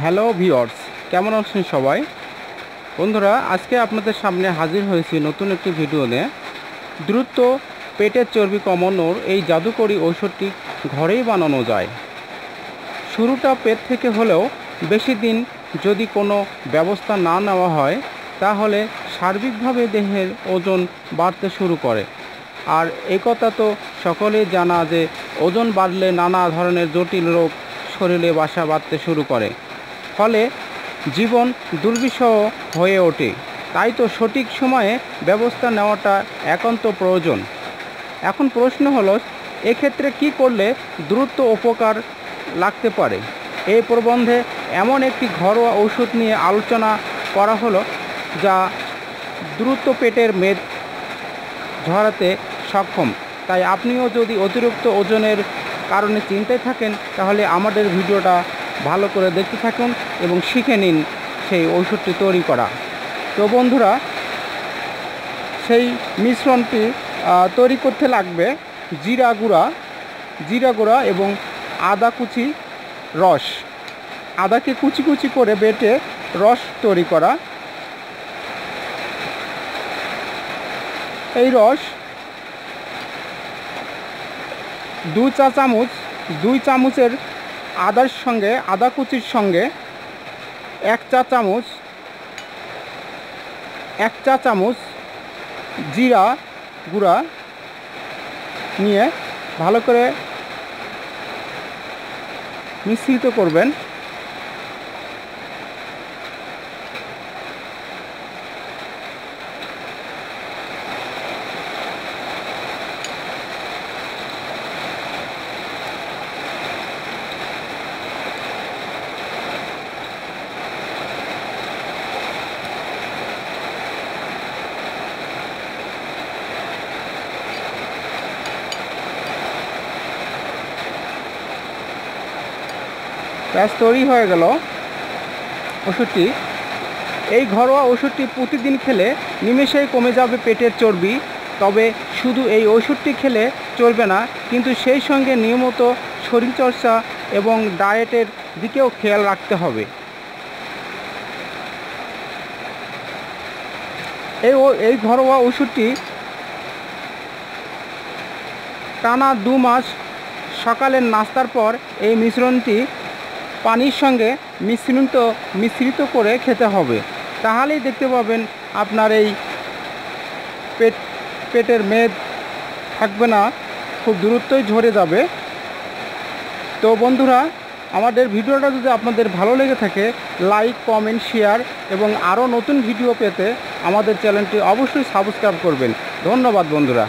Hello viewers, কেমন আছেন সবাই? বন্ধুরা, আজকে আপনাদের সামনে হাজির হয়েছি নতুন একটি ভিডিও নিয়ে। দ্রুত পেটের চর্বি কমানোর এই জাদুকরী ঔষধটি ঘরেই বানানো যায়। শুরুটা পেট থেকে হলেও বেশি দিন যদি কোনো ব্যবস্থা না নেওয়া হয় তাহলে সার্বিকভাবে দেহের ওজন বাড়তে শুরু করে। আর এই কথা তো সকলেই জানা যে ওজন বাড়লে নানা ধরনের জটিল রোগ শরীরে বাসা বাঁধতে শুরু করে, ফলে জীবন দুর্বিষহ হয়ে ওঠে। তাই তো সঠিক সময়ে ব্যবস্থা নেওয়াটা একান্ত প্রয়োজন। এখন প্রশ্ন হলো, এক্ষেত্রে কি করলে দ্রুত উপকার লাগতে পারে? এই প্রবন্ধে এমন একটি ঘরোয়া ওষুধ নিয়ে আলোচনা করা হলো যা দ্রুত পেটের মেদ ঝরাতে সক্ষম। তাই আপনিও যদি অতিরিক্ত ওজনের কারণে চিন্তায় থাকেন তাহলে আমাদের ভিডিওটা ভালো করে দেখতে থাকুন এবং শিখে নিন সেই ওষুধটি তৈরি করা। তো বন্ধুরা, সেই মিশ্রণটি তৈরি করতে লাগবে জিরা গুঁড়া এবং আদা কুচি রস। আদাকে কুচি কুচি করে বেটে রস তৈরি করা। এই রস 2 চামচের আদা কুচির সঙ্গে 1 চা চামচ জিরা গুঁড়া নিয়ে ভালো করে মিশ্রিত করবেন। ব্যাস, তৈরি হয়ে গেল ওষুধটি। এই ঘরোয়া ওষুধটি প্রতিদিন খেলে নিমেষেই কমে যাবে পেটের চর্বি। তবে শুধু এই ওষুধটি খেলে চলবে না, কিন্তু সেই সঙ্গে নিয়মিত শরীরচর্চা এবং ডায়েটের দিকেও খেয়াল রাখতে হবে। এই ঘরোয়া ওষুধটি টানা 2 মাস সকালের নাস্তার পর এই মিশ্রণটি পানির সঙ্গে মিশ্রিত করে খেতে হবে। তাহলেই দেখতে পাবেন আপনার এই পেটের মেদ থাকবে না, খুব দ্রুতই ঝরে যাবে। তো বন্ধুরা, আমাদের ভিডিওটা যদি আপনাদের ভালো লেগে থাকে, লাইক, কমেন্ট, শেয়ার এবং আরও নতুন ভিডিও পেতে আমাদের চ্যানেলটি অবশ্যই সাবস্ক্রাইব করবেন। ধন্যবাদ বন্ধুরা।